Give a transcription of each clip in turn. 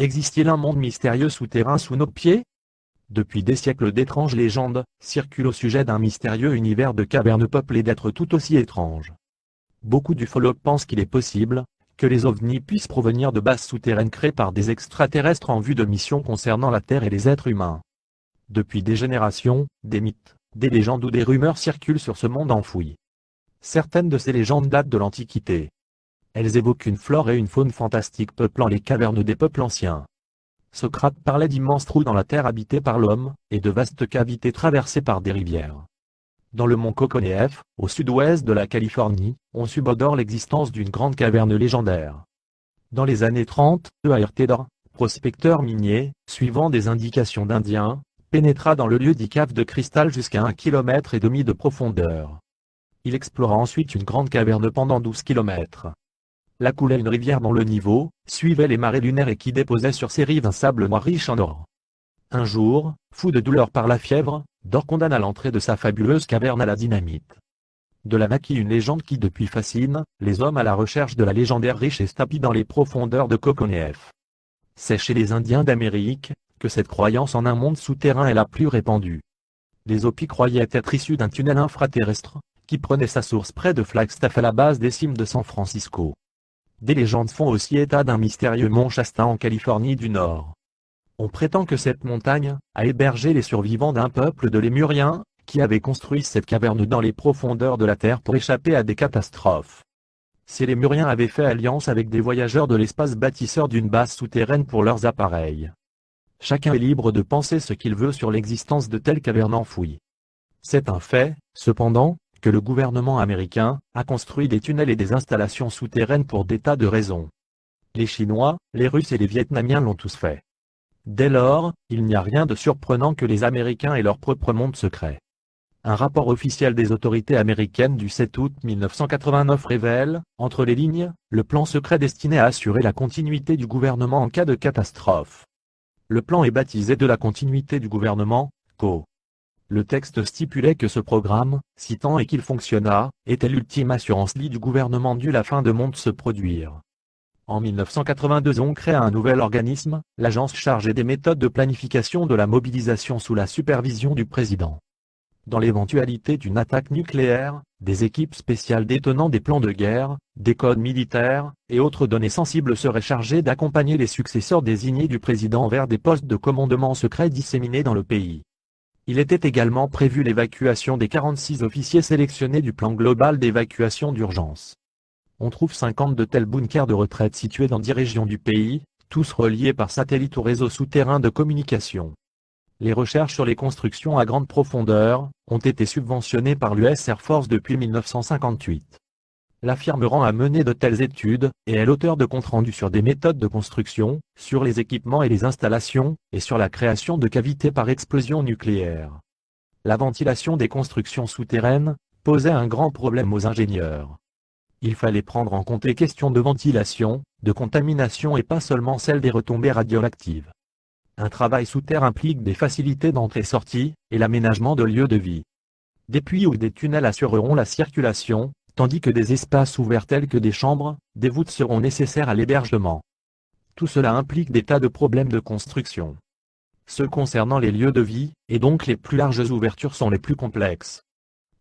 Existe-t-il un monde mystérieux souterrain sous nos pieds? Depuis des siècles, d'étranges légendes circulent au sujet d'un mystérieux univers de cavernes peuplées d'êtres tout aussi étranges. Beaucoup d'ufologues pensent qu'il est possible que les ovnis puissent provenir de bases souterraines créées par des extraterrestres en vue de missions concernant la Terre et les êtres humains. Depuis des générations, des mythes, des légendes ou des rumeurs circulent sur ce monde enfoui. Certaines de ces légendes datent de l'Antiquité. Elles évoquent une flore et une faune fantastiques peuplant les cavernes des peuples anciens. Socrate parlait d'immenses trous dans la terre habités par l'homme, et de vastes cavités traversées par des rivières. Dans le mont Kokhoneev, au sud-ouest de la Californie, on subodore l'existence d'une grande caverne légendaire. Dans les années 30, E.A.R. Taylor, prospecteur minier, suivant des indications d'Indiens, pénétra dans le lieu dit cave de cristal jusqu'à 1,5 km de profondeur. Il explora ensuite une grande caverne pendant 12 km. Là coulait une rivière dont le niveau suivait les marées lunaires et qui déposait sur ses rives un sable noir riche en or. Un jour, fou de douleur par la fièvre, Dor condamna l'entrée de sa fabuleuse caverne à la dynamite. De là naquit une légende qui depuis fascine les hommes à la recherche de la légendaire richesse tapie dans les profondeurs de Kokhoneev. C'est chez les Indiens d'Amérique que cette croyance en un monde souterrain est la plus répandue. Les Hopis croyaient être issus d'un tunnel infraterrestre qui prenait sa source près de Flagstaff à la base des cimes de San Francisco. Des légendes font aussi état d'un mystérieux mont Shasta en Californie du Nord. On prétend que cette montagne a hébergé les survivants d'un peuple de Lémuriens qui avait construit cette caverne dans les profondeurs de la Terre pour échapper à des catastrophes. Ces Lémuriens avaient fait alliance avec des voyageurs de l'espace bâtisseurs d'une base souterraine pour leurs appareils. Chacun est libre de penser ce qu'il veut sur l'existence de telles cavernes enfouies. C'est un fait, cependant, que le gouvernement américain a construit des tunnels et des installations souterraines pour des tas de raisons. Les Chinois, les Russes et les Vietnamiens l'ont tous fait. Dès lors, il n'y a rien de surprenant que les Américains aient leur propre monde secret. Un rapport officiel des autorités américaines du 7 août 1989 révèle, entre les lignes, le plan secret destiné à assurer la continuité du gouvernement en cas de catastrophe. Le plan est baptisé de la continuité du gouvernement, CO. Le texte stipulait que ce programme, si tant est qu'il fonctionna, était l'ultime assurance du gouvernement dû la fin de monde se produire. En 1982 on crée un nouvel organisme, l'agence chargée des méthodes de planification de la mobilisation sous la supervision du président. Dans l'éventualité d'une attaque nucléaire, des équipes spéciales détenant des plans de guerre, des codes militaires, et autres données sensibles seraient chargées d'accompagner les successeurs désignés du président vers des postes de commandement secrets disséminés dans le pays. Il était également prévu l'évacuation des 46 officiers sélectionnés du plan global d'évacuation d'urgence. On trouve 50 de tels bunkers de retraite situés dans 10 régions du pays, tous reliés par satellite au réseau souterrain de communication. Les recherches sur les constructions à grande profondeur ont été subventionnées par l'US Air Force depuis 1958. La firme rend a mené de telles études, et est l'auteur de comptes rendus sur des méthodes de construction, sur les équipements et les installations, et sur la création de cavités par explosion nucléaire. La ventilation des constructions souterraines posait un grand problème aux ingénieurs. Il fallait prendre en compte les questions de ventilation, de contamination et pas seulement celles des retombées radioactives. Un travail sous terre implique des facilités d'entrée-sortie, et l'aménagement de lieux de vie. Des puits ou des tunnels assureront la circulation, tandis que des espaces ouverts tels que des chambres, des voûtes seront nécessaires à l'hébergement. Tout cela implique des tas de problèmes de construction. Ceux concernant les lieux de vie, et donc les plus larges ouvertures sont les plus complexes.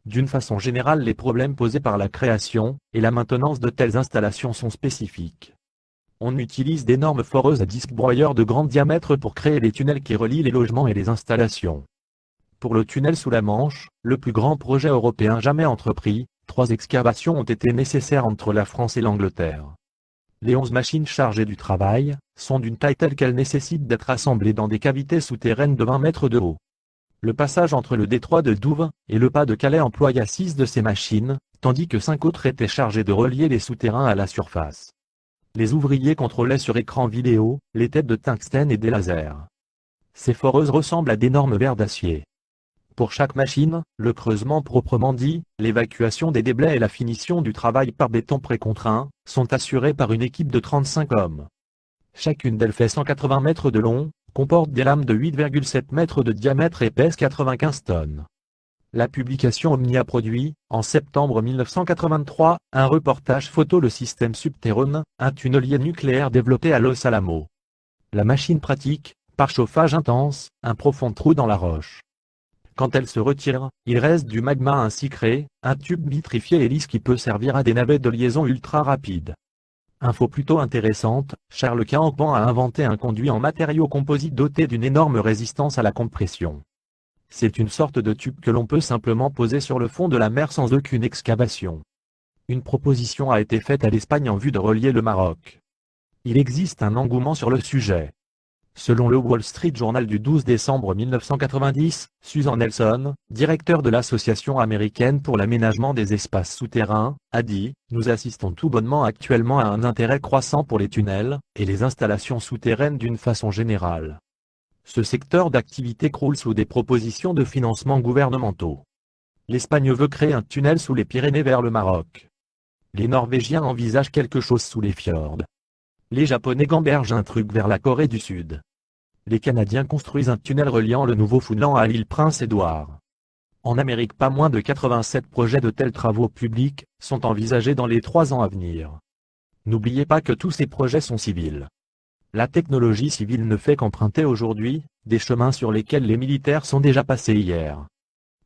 D'une façon générale, les problèmes posés par la création et la maintenance de telles installations sont spécifiques. On utilise d'énormes foreuses à disques broyeurs de grand diamètre pour créer les tunnels qui relient les logements et les installations. Pour le tunnel sous la Manche, le plus grand projet européen jamais entrepris, 3 excavations ont été nécessaires entre la France et l'Angleterre. Les 11 machines chargées du travail sont d'une taille telle qu'elles nécessitent d'être assemblées dans des cavités souterraines de 20 mètres de haut. Le passage entre le détroit de Douvres et le pas de Calais employa 6 de ces machines, tandis que 5 autres étaient chargées de relier les souterrains à la surface. Les ouvriers contrôlaient sur écran vidéo les têtes de tungstène et des lasers. Ces foreuses ressemblent à d'énormes verres d'acier. Pour chaque machine, le creusement proprement dit, l'évacuation des déblais et la finition du travail par béton précontraint, sont assurés par une équipe de 35 hommes. Chacune d'elles fait 180 mètres de long, comporte des lames de 8,7 mètres de diamètre et pèse 95 tonnes. La publication Omni a produit, en septembre 1983, un reportage photo le système Subterrone, un tunnelier nucléaire développé à Los Alamos. La machine pratique, par chauffage intense, un profond trou dans la roche. Quand elle se retire, il reste du magma ainsi créé, un tube vitrifié et lisse qui peut servir à des navets de liaison ultra rapides. Info plutôt intéressante, Charles Campan a inventé un conduit en matériaux composites doté d'une énorme résistance à la compression. C'est une sorte de tube que l'on peut simplement poser sur le fond de la mer sans aucune excavation. Une proposition a été faite à l'Espagne en vue de relier le Maroc. Il existe un engouement sur le sujet. Selon le Wall Street Journal du 12 décembre 1990, Susan Nelson, directeur de l'Association américaine pour l'aménagement des espaces souterrains, a dit « Nous assistons tout bonnement actuellement à un intérêt croissant pour les tunnels et les installations souterraines d'une façon générale. Ce secteur d'activité croule sous des propositions de financement gouvernementaux. L'Espagne veut créer un tunnel sous les Pyrénées vers le Maroc. Les Norvégiens envisagent quelque chose sous les fjords. Les Japonais gambergent un truc vers la Corée du Sud. Les Canadiens construisent un tunnel reliant le Nouveau-Foundland à l'île Prince-Édouard. En Amérique, pas moins de 87 projets de tels travaux publics sont envisagés dans les 3 ans à venir. N'oubliez pas que tous ces projets sont civils. La technologie civile ne fait qu'emprunter aujourd'hui des chemins sur lesquels les militaires sont déjà passés hier.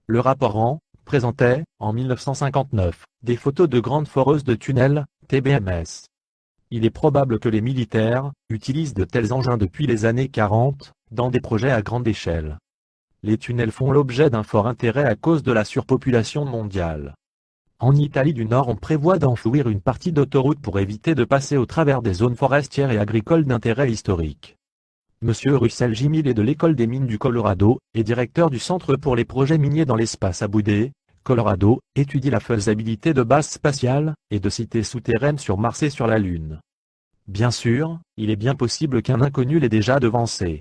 Le rapport RAND présentait, en 1959, des photos de grandes foreuses de tunnels, TBMS. Il est probable que les militaires utilisent de tels engins depuis les années 40, dans des projets à grande échelle. Les tunnels font l'objet d'un fort intérêt à cause de la surpopulation mondiale. En Italie du Nord, on prévoit d'enfouir une partie d'autoroute pour éviter de passer au travers des zones forestières et agricoles d'intérêt historique. Monsieur Russell J. Mill est de l'École des mines du Colorado, et directeur du Centre pour les projets miniers dans l'espace à Boudé, Colorado, étudie la faisabilité de bases spatiales et de cités souterraines sur Mars et sur la Lune. Bien sûr, il est bien possible qu'un inconnu l'ait déjà devancé.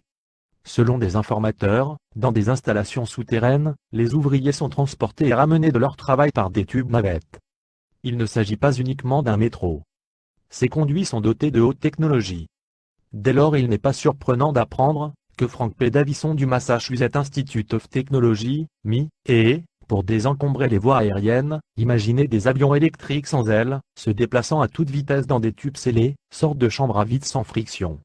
Selon des informateurs, dans des installations souterraines, les ouvriers sont transportés et ramenés de leur travail par des tubes navettes. Il ne s'agit pas uniquement d'un métro. Ces conduits sont dotés de haute technologie. Dès lors, il n'est pas surprenant d'apprendre que Frank P. Davison du Massachusetts Institute of Technology, MI, et, pour désencombrer les voies aériennes, imaginez des avions électriques sans ailes, se déplaçant à toute vitesse dans des tubes scellés, sorte de chambres à vide sans friction.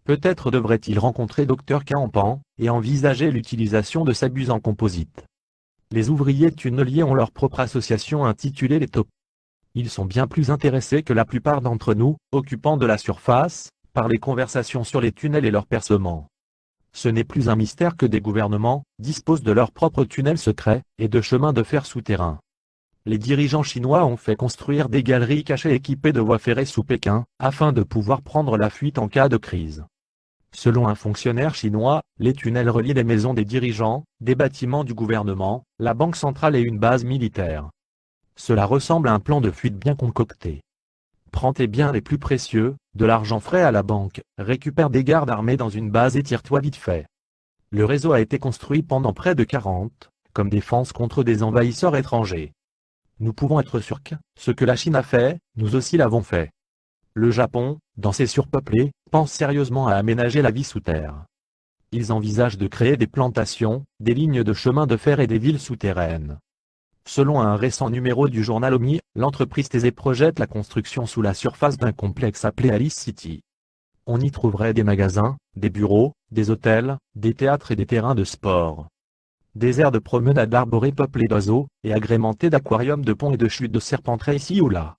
Peut-être devrait-il rencontrer Dr Campan, et envisager l'utilisation de sa buse en composite. Les ouvriers tunneliers ont leur propre association intitulée les TOP. Ils sont bien plus intéressés que la plupart d'entre nous, occupants de la surface, par les conversations sur les tunnels et leurs percements. Ce n'est plus un mystère que des gouvernements disposent de leurs propres tunnels secrets et de chemins de fer souterrains. Les dirigeants chinois ont fait construire des galeries cachées équipées de voies ferrées sous Pékin, afin de pouvoir prendre la fuite en cas de crise. Selon un fonctionnaire chinois, les tunnels relient les maisons des dirigeants, des bâtiments du gouvernement, la banque centrale et une base militaire. Cela ressemble à un plan de fuite bien concocté. Prends tes biens les plus précieux, de l'argent frais à la banque, récupère des gardes armés dans une base et tire-toi vite fait. Le réseau a été construit pendant près de 40, comme défense contre des envahisseurs étrangers. Nous pouvons être sûrs que, ce que la Chine a fait, nous aussi l'avons fait. Le Japon, dans ses surpeuplés, pense sérieusement à aménager la vie sous terre. Ils envisagent de créer des plantations, des lignes de chemin de fer et des villes souterraines. Selon un récent numéro du journal OMI, l'entreprise Thésée projette la construction sous la surface d'un complexe appelé Alice City. On y trouverait des magasins, des bureaux, des hôtels, des théâtres et des terrains de sport. Des aires de promenade arborées peuplées d'oiseaux, et agrémentées d'aquariums de ponts et de chutes de serpenteraient ici ou là.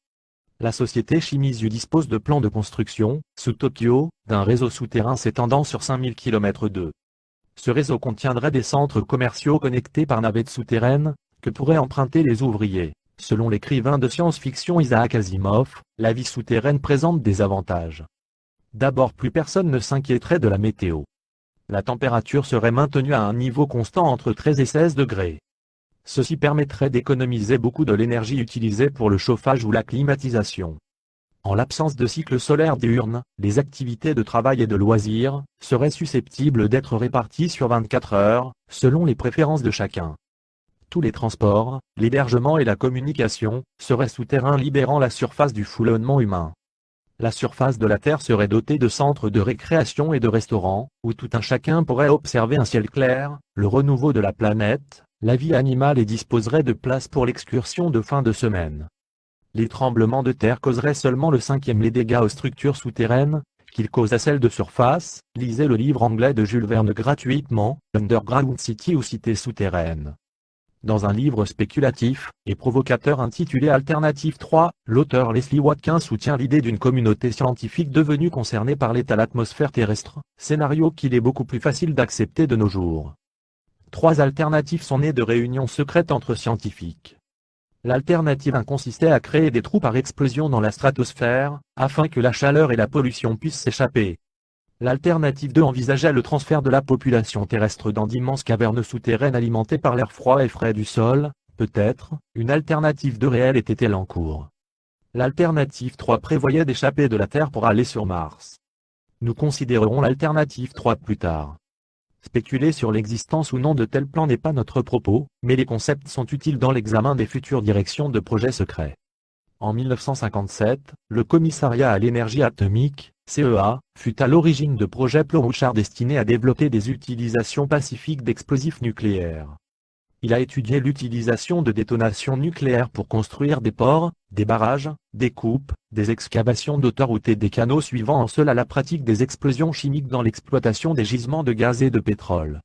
La société Shimizu dispose de plans de construction, sous Tokyo, d'un réseau souterrain s'étendant sur 5000 km de. Ce réseau contiendrait des centres commerciaux connectés par navettes souterraines, que pourraient emprunter les ouvriers. Selon l'écrivain de science-fiction Isaac Asimov, la vie souterraine présente des avantages. D'abord, plus personne ne s'inquiéterait de la météo. La température serait maintenue à un niveau constant entre 13 et 16 degrés. Ceci permettrait d'économiser beaucoup de l'énergie utilisée pour le chauffage ou la climatisation. En l'absence de cycle solaire diurne, les activités de travail et de loisirs seraient susceptibles d'être réparties sur 24 heures, selon les préférences de chacun. Tous les transports, l'hébergement et la communication seraient souterrains, libérant la surface du foulonnement humain. La surface de la Terre serait dotée de centres de récréation et de restaurants, où tout un chacun pourrait observer un ciel clair, le renouveau de la planète, la vie animale et disposerait de place pour l'excursion de fin de semaine. Les tremblements de terre causeraient seulement le cinquième les dégâts aux structures souterraines, qu'il cause à celle de surface, lisez le livre anglais de Jules Verne gratuitement, Underground City ou Cité souterraine. Dans un livre spéculatif et provocateur intitulé Alternative 3, l'auteur Leslie Watkins soutient l'idée d'une communauté scientifique devenue concernée par l'état de l'atmosphère terrestre, scénario qu'il est beaucoup plus facile d'accepter de nos jours. 3 alternatives sont nées de réunions secrètes entre scientifiques. L'alternative 1 consistait à créer des trous par explosion dans la stratosphère, afin que la chaleur et la pollution puissent s'échapper. L'alternative 2 envisageait le transfert de la population terrestre dans d'immenses cavernes souterraines alimentées par l'air froid et frais du sol. Peut-être, une alternative 2 réelle était-elle en cours. L'alternative 3 prévoyait d'échapper de la Terre pour aller sur Mars. Nous considérerons l'alternative 3 plus tard. Spéculer sur l'existence ou non de tels plans n'est pas notre propos, mais les concepts sont utiles dans l'examen des futures directions de projets secrets. En 1957, le Commissariat à l'énergie atomique, CEA, fut à l'origine de projets Plan-Rouchard destinés à développer des utilisations pacifiques d'explosifs nucléaires. Il a étudié l'utilisation de détonations nucléaires pour construire des ports, des barrages, des coupes, des excavations d'autoroutes et des canaux suivant en cela la pratique des explosions chimiques dans l'exploitation des gisements de gaz et de pétrole.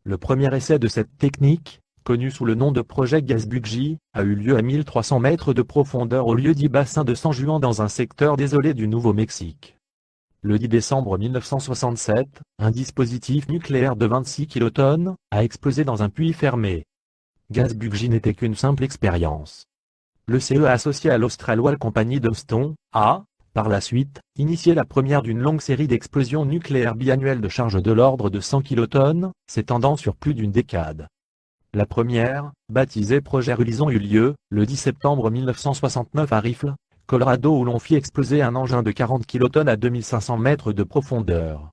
Le premier essai de cette technique, connu sous le nom de projet Gasbugy, a eu lieu à 1300 mètres de profondeur au lieu-dit bassin de San Juan dans un secteur désolé du Nouveau-Mexique. Le 10 décembre 1967, un dispositif nucléaire de 26 kilotonnes a explosé dans un puits fermé. Gasbugy n'était qu'une simple expérience. Le CEA associé à l'Australoil Company d'Houston a, par la suite, initié la première d'une longue série d'explosions nucléaires biannuelles de charge de l'ordre de 100 kilotonnes, s'étendant sur plus d'une décade. La première, baptisée Projet Horizon, eut lieu, le 10 septembre 1969 à Rifle, Colorado, où l'on fit exploser un engin de 40 kilotonnes à 2500 mètres de profondeur.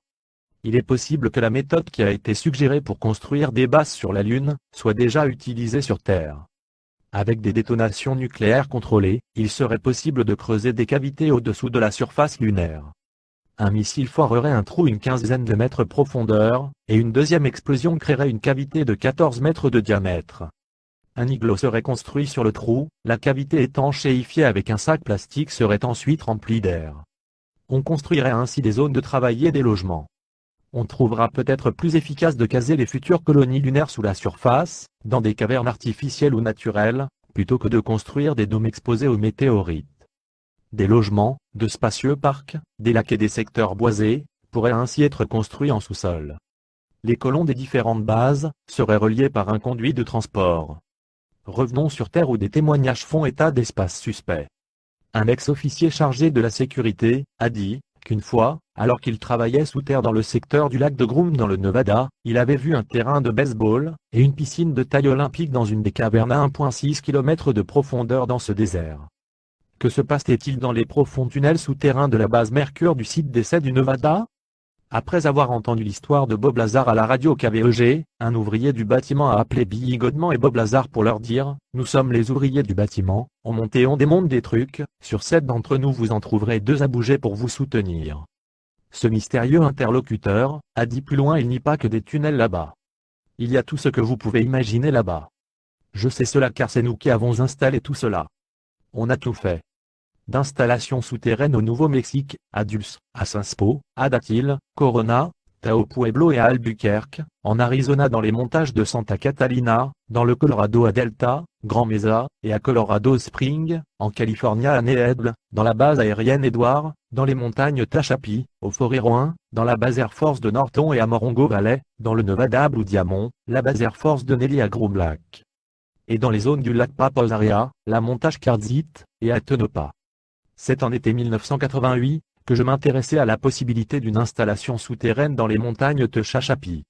Il est possible que la méthode qui a été suggérée pour construire des bases sur la Lune soit déjà utilisée sur Terre. Avec des détonations nucléaires contrôlées, il serait possible de creuser des cavités au-dessous de la surface lunaire. Un missile foirerait un trou une quinzaine de mètres profondeur, et une deuxième explosion créerait une cavité de 14 mètres de diamètre. Un igloo serait construit sur le trou, la cavité étanchéifiée avec un sac plastique serait ensuite remplie d'air. On construirait ainsi des zones de travail et des logements. On trouvera peut-être plus efficace de caser les futures colonies lunaires sous la surface, dans des cavernes artificielles ou naturelles, plutôt que de construire des dômes exposés aux météorites. Des logements, de spacieux parcs, des lacs et des secteurs boisés, pourraient ainsi être construits en sous-sol. Les colons des différentes bases seraient reliés par un conduit de transport. Revenons sur Terre où des témoignages font état d'espaces suspects. Un ex-officier chargé de la sécurité a dit qu'une fois, alors qu'il travaillait sous terre dans le secteur du lac de Groom dans le Nevada, il avait vu un terrain de baseball et une piscine de taille olympique dans une des cavernes à 1,6 km de profondeur dans ce désert. Que se passait-il dans les profonds tunnels souterrains de la base Mercure du site d'essai du Nevada? Après avoir entendu l'histoire de Bob Lazar à la radio KVEG, un ouvrier du bâtiment a appelé Billy Godman et Bob Lazar pour leur dire « Nous sommes les ouvriers du bâtiment, on monte et on démonte des trucs, sur 7 d'entre nous vous en trouverez 2 à bouger pour vous soutenir. » Ce mystérieux interlocuteur a dit plus loin « Il n'y a pas que des tunnels là-bas. Il y a tout ce que vous pouvez imaginer là-bas. Je sais cela car c'est nous qui avons installé tout cela. On a tout fait. D'installations souterraines au Nouveau-Mexique, à Dulce, à Sanspo, à Datil, Corona, Tahoe Pueblo et à Albuquerque, en Arizona dans les montagnes de Santa Catalina, dans le Colorado à Delta, Grand Mesa, et à Colorado Springs, en Californie à Needle, dans la base aérienne Edward, dans les montagnes Tehachapi, au Forêt Rouen, dans la base Air Force de Norton et à Morongo Valley, dans le Nevada à Blue Diamond, la base Air Force de Nelly à Groom Lake. Et dans les zones du lac Paposaria, la montagne Quartzite, et à Tonopah. C'est en été 1988 que je m'intéressais à la possibilité d'une installation souterraine dans les montagnes Tehachapi.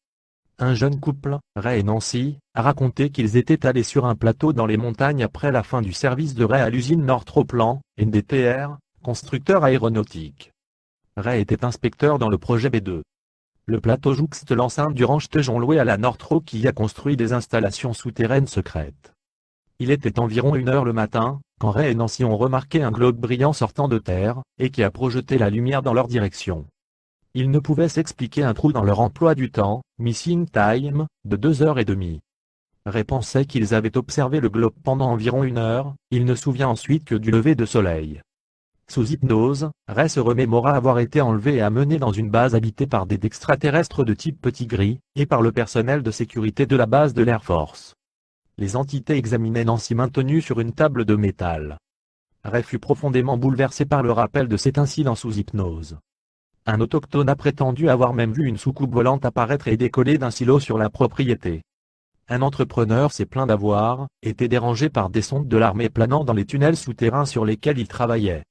Un jeune couple, Ray et Nancy, a raconté qu'ils étaient allés sur un plateau dans les montagnes après la fin du service de Ray à l'usine Northrop, NDTR, constructeur aéronautique. Ray était inspecteur dans le projet B2. Le plateau jouxte l'enceinte du ranch Tejon loué à la Northrop qui y a construit des installations souterraines secrètes. Il était environ 1h le matin, quand Ray et Nancy ont remarqué un globe brillant sortant de terre, et qui a projeté la lumière dans leur direction. Ils ne pouvaient s'expliquer un trou dans leur emploi du temps, missing time, de 2h30. Ray pensait qu'ils avaient observé le globe pendant environ 1 heure, il ne souvient ensuite que du lever de soleil. sous hypnose, Ray se remémora avoir été enlevé et amené dans une base habitée par des extraterrestres de type Petit Gris, et par le personnel de sécurité de la base de l'Air Force. Les entités examinaient Nancy maintenue sur une table de métal. Ray fut profondément bouleversé par le rappel de cet incident sous hypnose. Un autochtone a prétendu avoir même vu une soucoupe volante apparaître et décoller d'un silo sur la propriété. Un entrepreneur s'est plaint d'avoir été dérangé par des sondes de l'armée planant dans les tunnels souterrains sur lesquels il travaillait.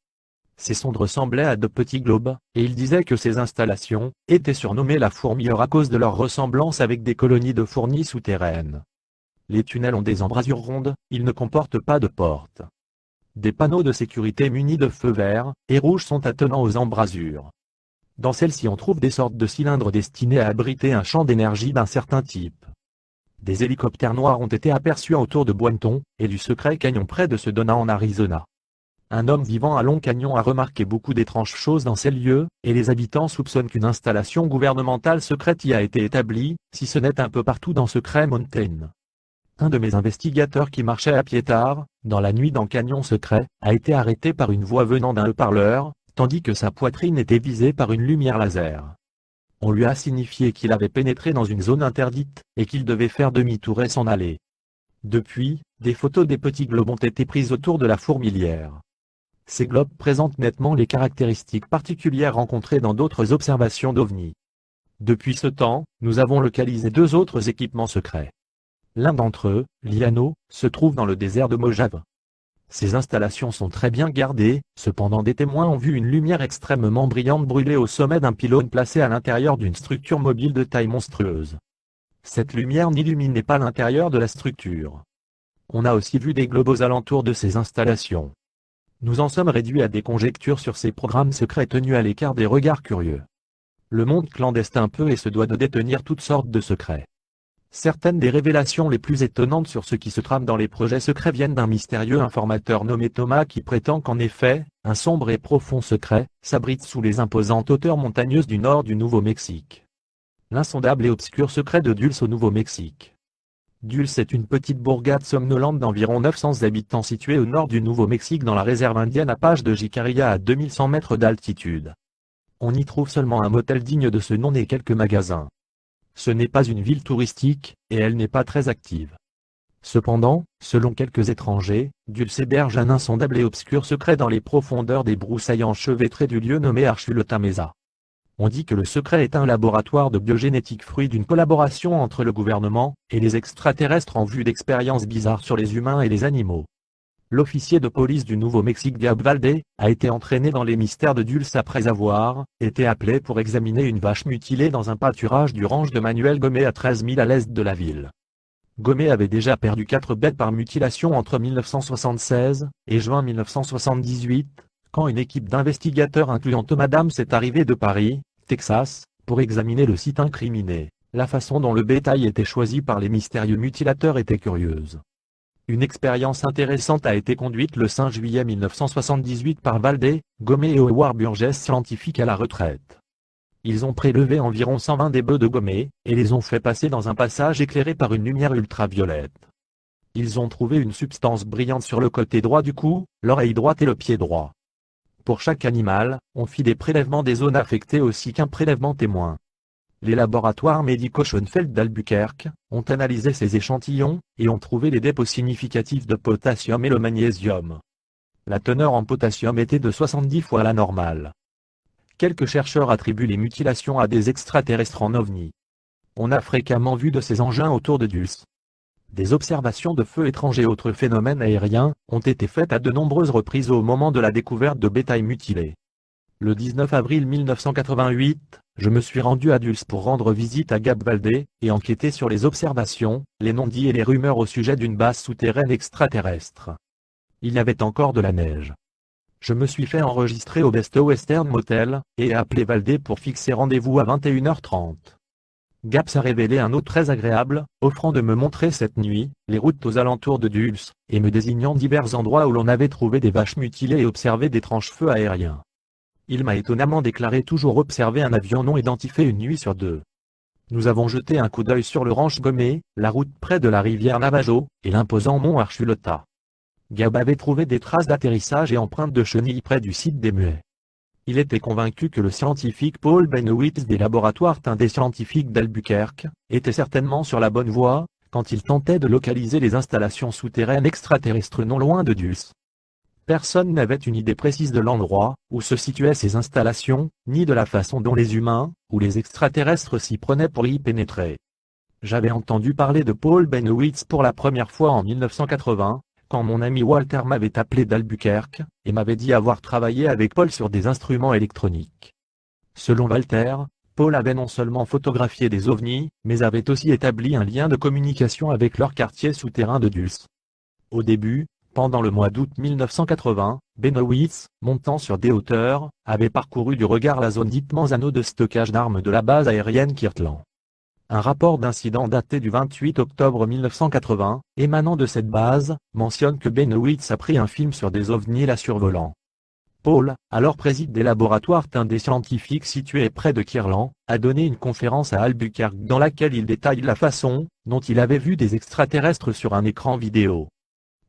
Ces sondes ressemblaient à de petits globes, et il disait que ces installations étaient surnommées la fourmilière à cause de leur ressemblance avec des colonies de fourmis souterraines. Les tunnels ont des embrasures rondes, ils ne comportent pas de porte. Des panneaux de sécurité munis de feux verts et rouges sont attenants aux embrasures. Dans celles-ci on trouve des sortes de cylindres destinés à abriter un champ d'énergie d'un certain type. Des hélicoptères noirs ont été aperçus autour de Bointon et du Secret Canyon près de Sedona en Arizona. Un homme vivant à Long Canyon a remarqué beaucoup d'étranges choses dans ces lieux, et les habitants soupçonnent qu'une installation gouvernementale secrète y a été établie, si ce n'est un peu partout dans Secret Mountain. Un de mes investigateurs qui marchait à pied tard, dans la nuit dans Canyon Secret, a été arrêté par une voix venant d'un haut-parleur, tandis que sa poitrine était visée par une lumière laser. On lui a signifié qu'il avait pénétré dans une zone interdite, et qu'il devait faire demi-tour et s'en aller. Depuis, des photos des petits globes ont été prises autour de la fourmilière. Ces globes présentent nettement les caractéristiques particulières rencontrées dans d'autres observations d'OVNI. Depuis ce temps, nous avons localisé 2 autres équipements secrets. L'un d'entre eux, Liano, se trouve dans le désert de Mojave. Ces installations sont très bien gardées, cependant des témoins ont vu une lumière extrêmement brillante brûler au sommet d'un pylône placé à l'intérieur d'une structure mobile de taille monstrueuse. Cette lumière n'illuminait pas l'intérieur de la structure. On a aussi vu des globes aux alentours de ces installations. Nous en sommes réduits à des conjectures sur ces programmes secrets tenus à l'écart des regards curieux. Le monde clandestin peut et se doit de détenir toutes sortes de secrets. Certaines des révélations les plus étonnantes sur ce qui se trame dans les projets secrets viennent d'un mystérieux informateur nommé Thomas qui prétend qu'en effet, un sombre et profond secret s'abrite sous les imposantes hauteurs montagneuses du nord du Nouveau-Mexique. L'insondable et obscur secret de Dulce au Nouveau-Mexique. Dulce est une petite bourgade somnolente d'environ 900 habitants située au nord du Nouveau-Mexique dans la réserve indienne Apache de Jicarilla à 2100 mètres d'altitude. On y trouve seulement un motel digne de ce nom et quelques magasins. Ce n'est pas une ville touristique, et elle n'est pas très active. Cependant, selon quelques étrangers, Dulce héberge un insondable et obscur secret dans les profondeurs des broussailles enchevêtrées du lieu nommé Archuleta Mesa. On dit que le secret est un laboratoire de biogénétique fruit d'une collaboration entre le gouvernement et les extraterrestres en vue d'expériences bizarres sur les humains et les animaux. L'officier de police du Nouveau-Mexique Gab Valdez a été entraîné dans les mystères de Dulce après avoir été appelé pour examiner une vache mutilée dans un pâturage du ranch de Manuel Gomez à 13 milles à l'est de la ville. Gomez avait déjà perdu 4 bêtes par mutilation entre 1976 et juin 1978, quand une équipe d'investigateurs incluant Tom Adams est arrivée de Paris, Texas, pour examiner le site incriminé. La façon dont le bétail était choisi par les mystérieux mutilateurs était curieuse. Une expérience intéressante a été conduite le 5 juillet 1978 par Valdez, Gomez et Howard Burgess, scientifiques à la retraite. Ils ont prélevé environ 120 des bœufs de Gomez, et les ont fait passer dans un passage éclairé par une lumière ultraviolette. Ils ont trouvé une substance brillante sur le côté droit du cou, l'oreille droite et le pied droit. Pour chaque animal, on fit des prélèvements des zones affectées aussi qu'un prélèvement témoin. Les laboratoires médicaux Schoenfeld d'Albuquerque ont analysé ces échantillons et ont trouvé les dépôts significatifs de potassium et le magnésium. La teneur en potassium était de 70 fois la normale. Quelques chercheurs attribuent les mutilations à des extraterrestres en ovni. On a fréquemment vu de ces engins autour de Dulce. Des observations de feux étranges et autres phénomènes aériens ont été faites à de nombreuses reprises au moment de la découverte de bétail mutilé. Le 19 avril 1988, je me suis rendu à Dulce pour rendre visite à Gab Valdez et enquêter sur les observations, les non-dits et les rumeurs au sujet d'une base souterraine extraterrestre. Il y avait encore de la neige. Je me suis fait enregistrer au Best Western Motel et ai appelé Valdez pour fixer rendez-vous à 21h30. Gab s'est révélé un hôte très agréable, offrant de me montrer cette nuit les routes aux alentours de Dulce et me désignant divers endroits où l'on avait trouvé des vaches mutilées et observé d'étranges feux aériens. Il m'a étonnamment déclaré toujours observer un avion non identifié une nuit sur 2. Nous avons jeté un coup d'œil sur le ranch Gomez, la route près de la rivière Navajo, et l'imposant mont Archuleta. Gabe avait trouvé des traces d'atterrissage et empreintes de chenilles près du site des Muets. Il était convaincu que le scientifique Paul Bennewitz des laboratoires des scientifiques d'Albuquerque était certainement sur la bonne voie quand il tentait de localiser les installations souterraines extraterrestres non loin de Dulce. Personne n'avait une idée précise de l'endroit où se situaient ces installations, ni de la façon dont les humains ou les extraterrestres s'y prenaient pour y pénétrer. J'avais entendu parler de Paul Bennewitz pour la première fois en 1980, quand mon ami Walter m'avait appelé d'Albuquerque et m'avait dit avoir travaillé avec Paul sur des instruments électroniques. Selon Walter, Paul avait non seulement photographié des ovnis, mais avait aussi établi un lien de communication avec leur quartier souterrain de Dulce. Au début, pendant le mois d'août 1980, Bennewitz, montant sur des hauteurs, avait parcouru du regard la zone dite Manzano de stockage d'armes de la base aérienne Kirtland. Un rapport d'incident daté du 28 octobre 1980, émanant de cette base, mentionne que Bennewitz a pris un film sur des ovnis la survolant. Paul, alors préside des laboratoires des scientifiques situés près de Kirtland, a donné une conférence à Albuquerque dans laquelle il détaille la façon dont il avait vu des extraterrestres sur un écran vidéo.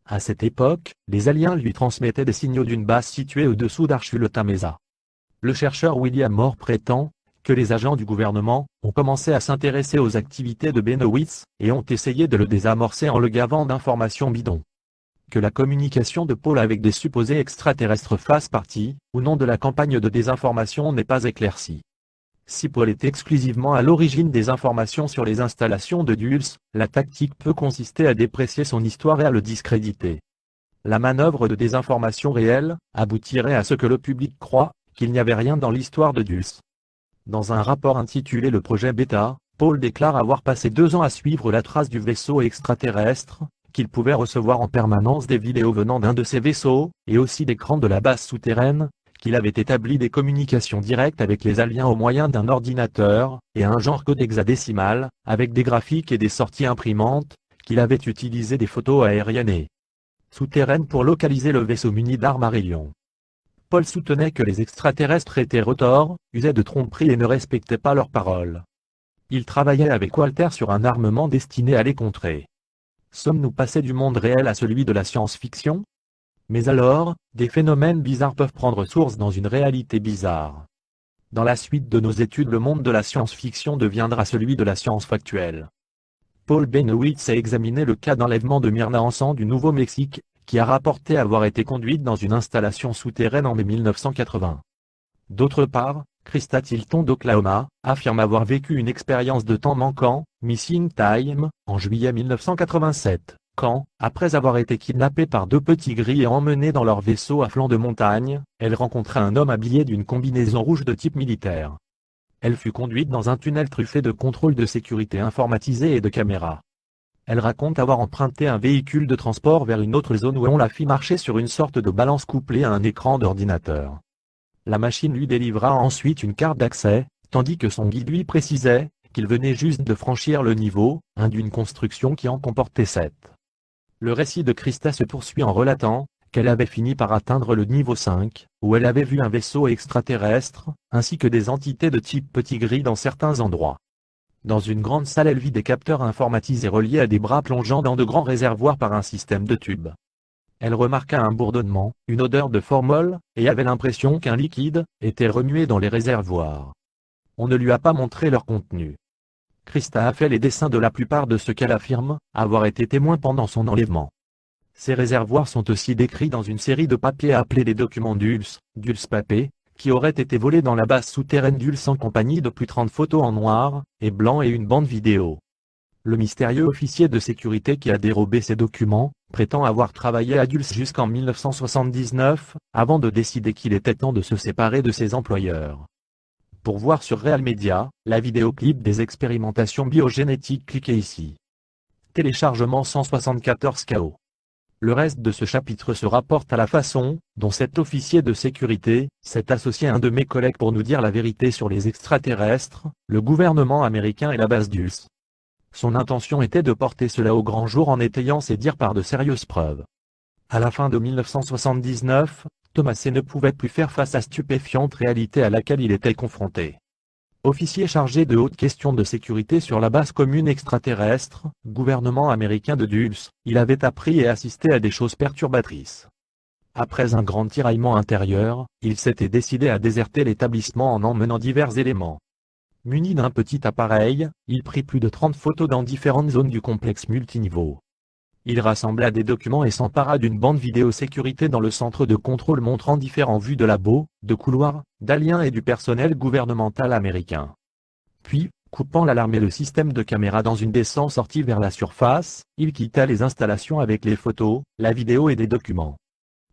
À cette époque, les aliens lui transmettaient des signaux d'une base située au-dessous d'Archuleta Mesa. Le chercheur William Moore prétend que les agents du gouvernement ont commencé à s'intéresser aux activités de Bennewitz et ont essayé de le désamorcer en le gavant d'informations bidons. Que la communication de Paul avec des supposés extraterrestres fasse partie, ou non de la campagne de désinformation n'est pas éclaircie. Si Paul est exclusivement à l'origine des informations sur les installations de Dulce, la tactique peut consister à déprécier son histoire et à le discréditer. La manœuvre de désinformation réelle aboutirait à ce que le public croit qu'il n'y avait rien dans l'histoire de Dulce. Dans un rapport intitulé Le projet Beta, Paul déclare avoir passé 2 ans à suivre la trace du vaisseau extraterrestre, qu'il pouvait recevoir en permanence des vidéos venant d'un de ces vaisseaux, et aussi d'écrans de la base souterraine, qu'il avait établi des communications directes avec les aliens au moyen d'un ordinateur, et un genre code hexadécimal, avec des graphiques et des sorties imprimantes, qu'il avait utilisé des photos aériennes et souterraines pour localiser le vaisseau muni d'armes Arélion. Paul soutenait que les extraterrestres étaient retors, usaient de tromperie et ne respectaient pas leurs paroles. Il travaillait avec Walter sur un armement destiné à les contrer. Sommes-nous passés du monde réel à celui de la science-fiction ? Mais alors, des phénomènes bizarres peuvent prendre source dans une réalité bizarre. Dans la suite de nos études, le monde de la science-fiction deviendra celui de la science factuelle. Paul Bennewitz a examiné le cas d'enlèvement de Myrna Hansen du Nouveau-Mexique, qui a rapporté avoir été conduite dans une installation souterraine en mai 1980. D'autre part, Krista Tilton d'Oklahoma affirme avoir vécu une expérience de temps manquant, Missing Time, en juillet 1987, quand, après avoir été kidnappée par 2 petits gris et emmenée dans leur vaisseau à flanc de montagne, elle rencontra un homme habillé d'une combinaison rouge de type militaire. Elle fut conduite dans un tunnel truffé de contrôles de sécurité informatisés et de caméras. Elle raconte avoir emprunté un véhicule de transport vers une autre zone où on la fit marcher sur une sorte de balance couplée à un écran d'ordinateur. La machine lui délivra ensuite une carte d'accès, tandis que son guide lui précisait qu'il venait juste de franchir le niveau 1 d'une construction qui en comportait 7. Le récit de Krista se poursuit en relatant qu'elle avait fini par atteindre le niveau 5, où elle avait vu un vaisseau extraterrestre, ainsi que des entités de type petit gris dans certains endroits. Dans une grande salle, elle vit des capteurs informatisés reliés à des bras plongeant dans de grands réservoirs par un système de tubes. Elle remarqua un bourdonnement, une odeur de formol, et avait l'impression qu'un liquide était remué dans les réservoirs. On ne lui a pas montré leur contenu. Krista a fait les dessins de la plupart de ce qu'elle affirme avoir été témoin pendant son enlèvement. Ces réservoirs sont aussi décrits dans une série de papiers appelés les documents Dulce, Dulce Papé, qui auraient été volés dans la base souterraine Dulce en compagnie de plus de 30 photos en noir et blanc et une bande vidéo. Le mystérieux officier de sécurité qui a dérobé ces documents prétend avoir travaillé à Dulce jusqu'en 1979, avant de décider qu'il était temps de se séparer de ses employeurs. Pour voir sur Real Media, la vidéoclip des expérimentations biogénétiques, cliquez ici. Téléchargement 174 KO. Le reste de ce chapitre se rapporte à la façon dont cet officier de sécurité s'est associé à un de mes collègues pour nous dire la vérité sur les extraterrestres, le gouvernement américain et la base Dulce. Son intention était de porter cela au grand jour en étayant ses dires par de sérieuses preuves. À la fin de 1979, Thomas C. ne pouvait plus faire face à la stupéfiante réalité à laquelle il était confronté. officier chargé de hautes questions de sécurité sur la base commune extraterrestre, gouvernement américain de Dulce, il avait appris et assisté à des choses perturbatrices. Après un grand tiraillement intérieur, il s'était décidé à déserter l'établissement en emmenant divers éléments. Muni d'un petit appareil, il prit plus de 30 photos dans différentes zones du complexe multiniveau. Il rassembla des documents et s'empara d'une bande vidéo sécurité dans le centre de contrôle montrant différentes vues de labos, de couloirs, d'aliens et du personnel gouvernemental américain. Puis, coupant l'alarme et le système de caméra dans une descente sortie vers la surface, il quitta les installations avec les photos, la vidéo et des documents.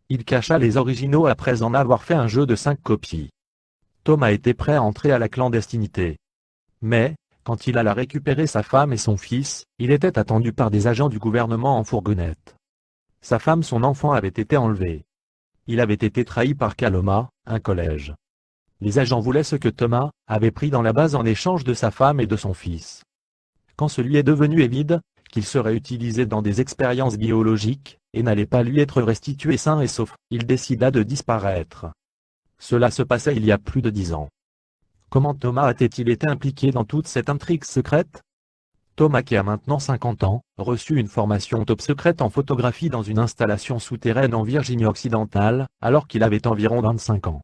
Il cacha les originaux après en avoir fait un jeu de 5 copies. Thomas était prêt à entrer à la clandestinité. Mais, quand il alla récupérer sa femme et son fils, il était attendu par des agents du gouvernement en fourgonnette. Sa femme et son enfant avaient été enlevés. Il avait été trahi par Kaloma, un collège. Les agents voulaient ce que Thomas avait pris dans la base en échange de sa femme et de son fils. Quand celui est devenu évide, qu'il serait utilisé dans des expériences biologiques, et n'allait pas lui être restitué sain et sauf, il décida de disparaître. Cela se passait il y a plus de 10 ans. Comment Thomas a-t-il été impliqué dans toute cette intrigue secrète? Thomas, qui a maintenant 50 ans, reçut une formation top secrète en photographie dans une installation souterraine en Virginie occidentale, alors qu'il avait environ 25 ans.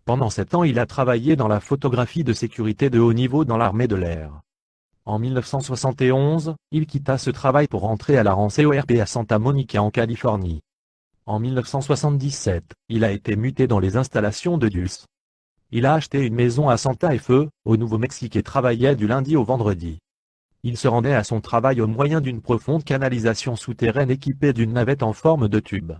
Pendant 7 ans, il a travaillé dans la photographie de sécurité de haut niveau dans l'armée de l'air. En 1971, il quitta ce travail pour entrer à la RANCORP à Santa Monica en Californie. En 1977, il a été muté dans les installations de Dulce. Il a acheté une maison à Santa Fe, au Nouveau-Mexique et travaillait du lundi au vendredi. Il se rendait à son travail au moyen d'une profonde canalisation souterraine équipée d'une navette en forme de tube.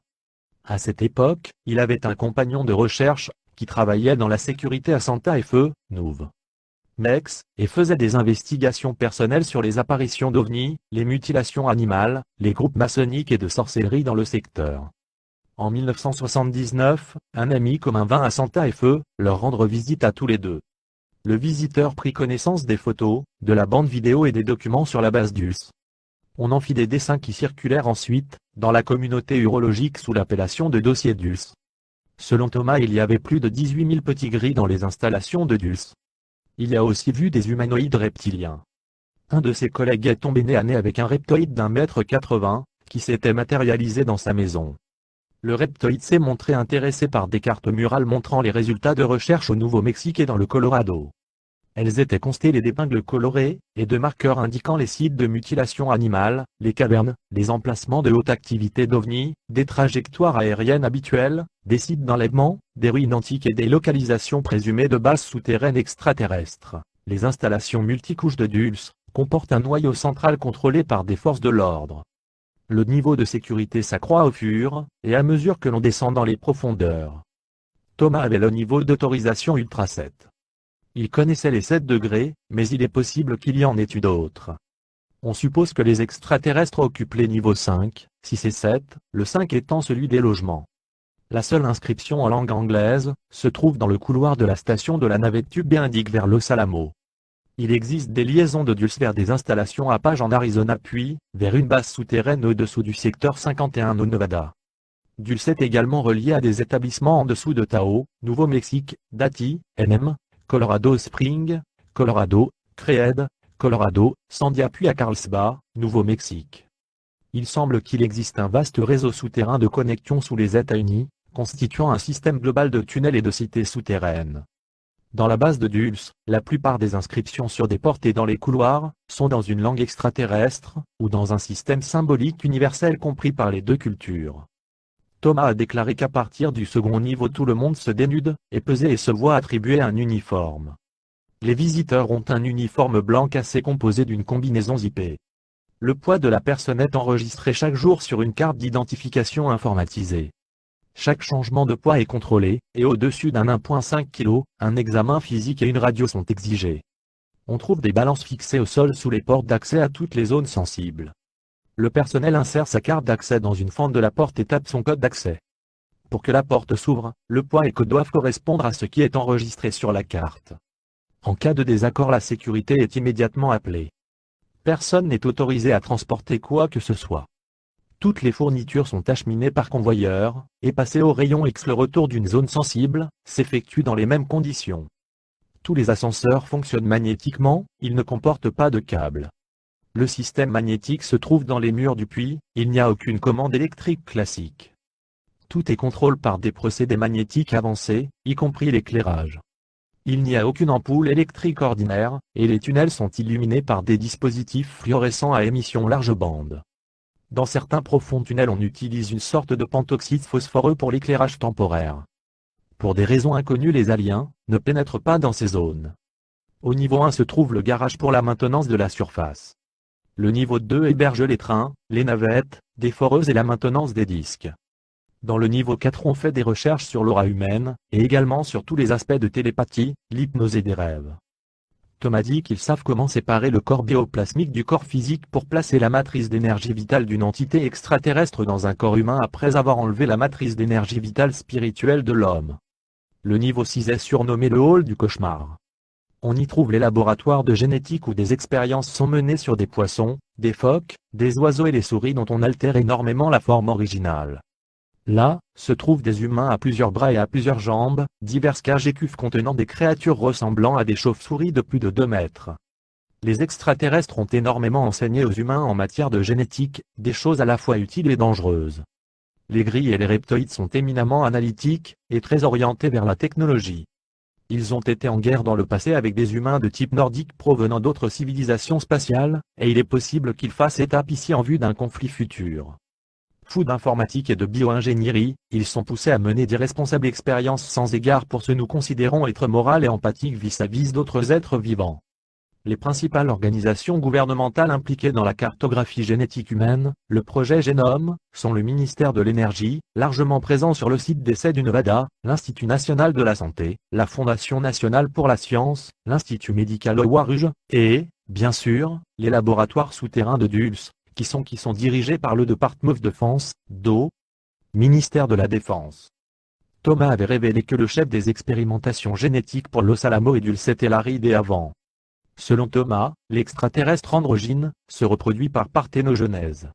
À cette époque, il avait un compagnon de recherche, qui travaillait dans la sécurité à Santa Fe, Nouveau-Mexique, et faisait des investigations personnelles sur les apparitions d'ovnis, les mutilations animales, les groupes maçonniques et de sorcellerie dans le secteur. En 1979, un ami commun vint à Santa Fe, leur rendre visite à tous les deux. Le visiteur prit connaissance des photos, de la bande vidéo et des documents sur la base Dulce. On en fit des dessins qui circulèrent ensuite, dans la communauté urologique sous l'appellation de dossier Dulce. Selon Thomas, il y avait plus de 18 000 petits gris dans les installations de Dulce. Il y a aussi vu des humanoïdes reptiliens. Un de ses collègues est tombé nez à nez avec un reptoïde d'1,80 m, qui s'était matérialisé dans sa maison. Le reptoïde s'est montré intéressé par des cartes murales montrant les résultats de recherche au Nouveau-Mexique et dans le Colorado. Elles étaient constellées d'épingles colorées, et de marqueurs indiquant les sites de mutilation animale, les cavernes, les emplacements de haute activité d'ovnis, des trajectoires aériennes habituelles, des sites d'enlèvement, des ruines antiques et des localisations présumées de bases souterraines extraterrestres. Les installations multicouches de Dulce comportent un noyau central contrôlé par des forces de l'ordre. Le niveau de sécurité s'accroît au fur et à mesure que l'on descend dans les profondeurs. Thomas avait le niveau d'autorisation Ultra 7. Il connaissait les 7 degrés, mais il est possible qu'il y en ait eu d'autres. On suppose que les extraterrestres occupent les niveaux 5, 6 et 7, le 5 étant celui des logements. La seule inscription en langue anglaise se trouve dans le couloir de la station de la navette tube et indique vers Los Alamos. Il existe des liaisons de Dulce vers des installations à Page en Arizona puis, vers une base souterraine au-dessous du secteur 51 au Nevada. Dulce est également relié à des établissements en dessous de Tahoe, Nouveau-Mexique, Dati, NM, Colorado Springs, Colorado, Creed, Colorado, Sandia puis à Carlsbad, Nouveau-Mexique. Il semble qu'il existe un vaste réseau souterrain de connexion sous les États-Unis, constituant un système global de tunnels et de cités souterraines. Dans la base de Dulce, la plupart des inscriptions sur des portes et dans les couloirs sont dans une langue extraterrestre, ou dans un système symbolique universel compris par les deux cultures. Thomas a déclaré qu'à partir du second niveau tout le monde se dénude, est pesé et se voit attribuer un uniforme. Les visiteurs ont un uniforme blanc cassé composé d'une combinaison zippée. Le poids de la personne est enregistré chaque jour sur une carte d'identification informatisée. Chaque changement de poids est contrôlé, et au-dessus d'un 1,5 kg, un examen physique et une radio sont exigés. On trouve des balances fixées au sol sous les portes d'accès à toutes les zones sensibles. Le personnel insère sa carte d'accès dans une fente de la porte et tape son code d'accès. Pour que la porte s'ouvre, le poids et code doivent correspondre à ce qui est enregistré sur la carte. En cas de désaccord, la sécurité est immédiatement appelée. Personne n'est autorisé à transporter quoi que ce soit. Toutes les fournitures sont acheminées par convoyeur, et passées au rayon X. Le retour d'une zone sensible s'effectue dans les mêmes conditions. Tous les ascenseurs fonctionnent magnétiquement, ils ne comportent pas de câbles. Le système magnétique se trouve dans les murs du puits, il n'y a aucune commande électrique classique. Tout est contrôlé par des procédés magnétiques avancés, y compris l'éclairage. Il n'y a aucune ampoule électrique ordinaire, et les tunnels sont illuminés par des dispositifs fluorescents à émission large bande. Dans certains profonds tunnels on utilise une sorte de pentoxyde phosphoreux pour l'éclairage temporaire. Pour des raisons inconnues les aliens ne pénètrent pas dans ces zones. Au niveau 1 se trouve le garage pour la maintenance de la surface. Le niveau 2 héberge les trains, les navettes, des foreuses et la maintenance des disques. Dans le niveau 4 on fait des recherches sur l'aura humaine, et également sur tous les aspects de télépathie, l'hypnose et des rêves. Thomas dit qu'ils savent comment séparer le corps bioplasmique du corps physique pour placer la matrice d'énergie vitale d'une entité extraterrestre dans un corps humain après avoir enlevé la matrice d'énergie vitale spirituelle de l'homme. Le niveau 6 est surnommé le hall du cauchemar. On y trouve les laboratoires de génétique où des expériences sont menées sur des poissons, des phoques, des oiseaux et les souris dont on altère énormément la forme originale. Là, se trouvent des humains à plusieurs bras et à plusieurs jambes, diverses cages et cuves contenant des créatures ressemblant à des chauves-souris de plus de 2 mètres. Les extraterrestres ont énormément enseigné aux humains en matière de génétique, des choses à la fois utiles et dangereuses. Les grilles et les reptoïdes sont éminemment analytiques, et très orientés vers la technologie. Ils ont été en guerre dans le passé avec des humains de type nordique provenant d'autres civilisations spatiales, et il est possible qu'ils fassent étape ici en vue d'un conflit futur. Fous d'informatique et de bio-ingénierie, ils sont poussés à mener d'irresponsables expériences sans égard pour ce que nous considérons être moral et empathique vis-à-vis d'autres êtres vivants. Les principales organisations gouvernementales impliquées dans la cartographie génétique humaine, le projet Génome, sont le ministère de l'Énergie, largement présent sur le site d'essai du Nevada, l'Institut national de la santé, la Fondation nationale pour la science, l'Institut médical Howard Hughes, et, bien sûr, les laboratoires souterrains de Dulce, qui sont dirigés par le Department of Defense, DO, ministère de la Défense. Thomas avait révélé que le chef des expérimentations génétiques pour Los Alamos et Dulce était Larry D. Avant. Selon Thomas, l'extraterrestre androgyne se reproduit par parthénogenèse.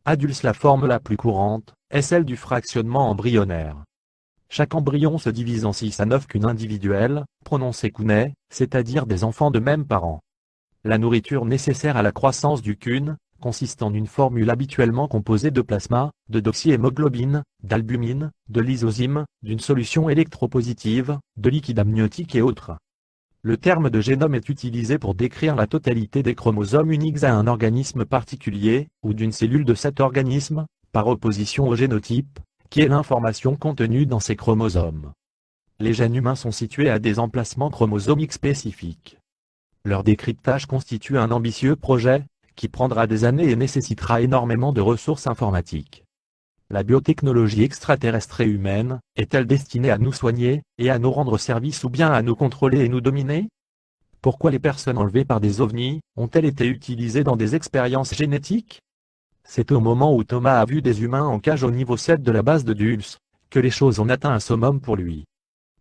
À Dulce, la forme la plus courante est celle du fractionnement embryonnaire. Chaque embryon se divise en 6 à 9 cunes individuelles, prononcées counet, c'est-à-dire des enfants de même parent. La nourriture nécessaire à la croissance du cune consiste en une formule habituellement composée de plasma, de doxyhémoglobine, d'albumine, de lysozyme, d'une solution électropositive, de liquide amniotique et autres. Le terme de génome est utilisé pour décrire la totalité des chromosomes uniques à un organisme particulier, ou d'une cellule de cet organisme, par opposition au génotype, qui est l'information contenue dans ces chromosomes. Les gènes humains sont situés à des emplacements chromosomiques spécifiques. Leur décryptage constitue un ambitieux projet, qui prendra des années et nécessitera énormément de ressources informatiques. La biotechnologie extraterrestre et humaine, est-elle destinée à nous soigner, et à nous rendre service ou bien à nous contrôler et nous dominer? Pourquoi les personnes enlevées par des ovnis, ont-elles été utilisées dans des expériences génétiques? C'est au moment où Thomas a vu des humains en cage au niveau 7 de la base de Dulce, que les choses ont atteint un summum pour lui.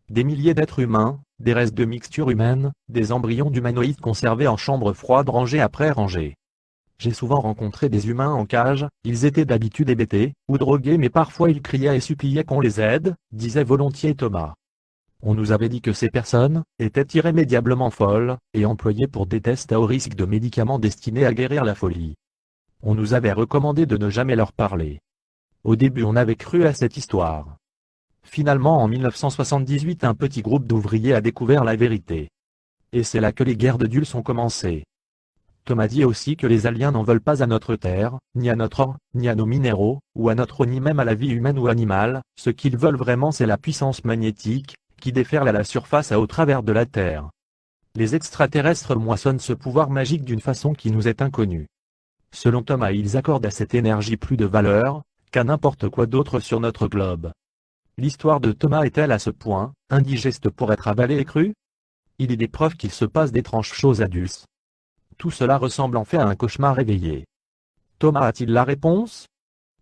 Des milliers d'êtres humains, des restes de mixtures humaines, des embryons d'humanoïdes conservés en chambre froide rangée après rangée. J'ai souvent rencontré des humains en cage, ils étaient d'habitude hébétés, ou drogués mais parfois ils criaient et suppliaient qu'on les aide, disait volontiers Thomas. On nous avait dit que ces personnes étaient irrémédiablement folles, et employées pour des tests à haut risque de médicaments destinés à guérir la folie. On nous avait recommandé de ne jamais leur parler. Au début on avait cru à cette histoire. Finalement en 1978 un petit groupe d'ouvriers a découvert la vérité. Et c'est là que les guerres de Dulce ont commencé. Thomas dit aussi que les aliens n'en veulent pas à notre terre, ni à notre or, ni à nos minéraux, ou à notre eau ni même à la vie humaine ou animale, ce qu'ils veulent vraiment c'est la puissance magnétique, qui déferle à la surface au travers de la Terre. Les extraterrestres moissonnent ce pouvoir magique d'une façon qui nous est inconnue. Selon Thomas ils accordent à cette énergie plus de valeur, qu'à n'importe quoi d'autre sur notre globe. L'histoire de Thomas est-elle à ce point, indigeste pour être avalée et crue? Il est des preuves qu'il se passe d'étranges choses à Dulce. Tout cela ressemble en fait à un cauchemar éveillé. Thomas a-t-il la réponse?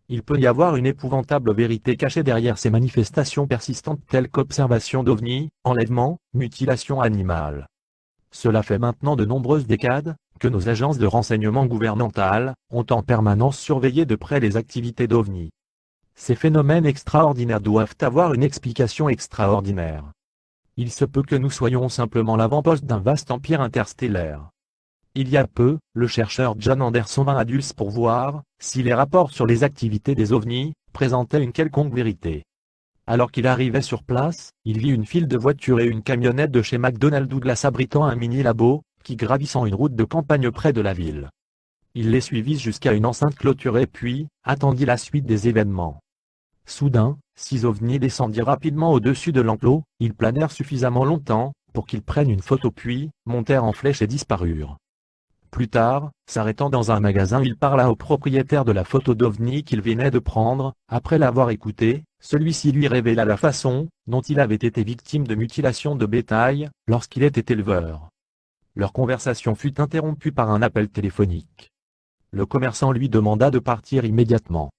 Il peut y avoir une épouvantable vérité cachée derrière ces manifestations persistantes telles qu'observation d'ovnis, enlèvements, mutilations animales. Cela fait maintenant de nombreuses décades que nos agences de renseignement gouvernementales ont en permanence surveillé de près les activités d'ovnis. Ces phénomènes extraordinaires doivent avoir une explication extraordinaire. il se peut que nous soyons simplement l'avant-poste d'un vaste empire interstellaire. Il y a peu, le chercheur John Anderson vint à Dulce pour voir si les rapports sur les activités des ovnis présentaient une quelconque vérité. Alors qu'il arrivait sur place, il vit une file de voitures et une camionnette de chez McDonnell Douglas abritant un mini-labo, qui gravissant une route de campagne près de la ville. Il les suivit jusqu'à une enceinte clôturée puis attendit la suite des événements. Soudain, 6 ovnis descendirent rapidement au-dessus de l'enclos, ils planèrent suffisamment longtemps pour qu'ils prennent une photo puis montèrent en flèche et disparurent. Plus tard, s'arrêtant dans un magasin, il parla au propriétaire de la photo d'ovni qu'il venait de prendre. Après l'avoir écouté, celui-ci lui révéla la façon dont il avait été victime de mutilation de bétail lorsqu'il était éleveur. Leur conversation fut interrompue par un appel téléphonique. Le commerçant lui demanda de partir immédiatement.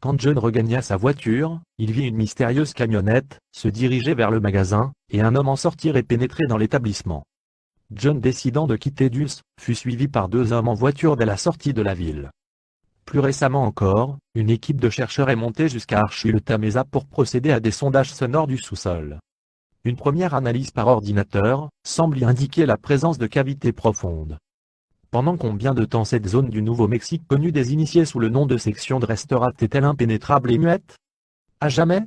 Quand John regagna sa voiture, il vit une mystérieuse camionnette se diriger vers le magasin, et un homme en sortir et pénétrer dans l'établissement. John, décidant de quitter Dulce, fut suivi par 2 hommes en voiture dès la sortie de la ville. Plus récemment encore, une équipe de chercheurs est montée jusqu'à Archuleta-Mesa pour procéder à des sondages sonores du sous-sol. Une première analyse par ordinateur semble y indiquer la présence de cavités profondes. Pendant combien de temps cette zone du Nouveau-Mexique connue des initiés sous le nom de section de restera-t-elle impénétrable et muette? À jamais?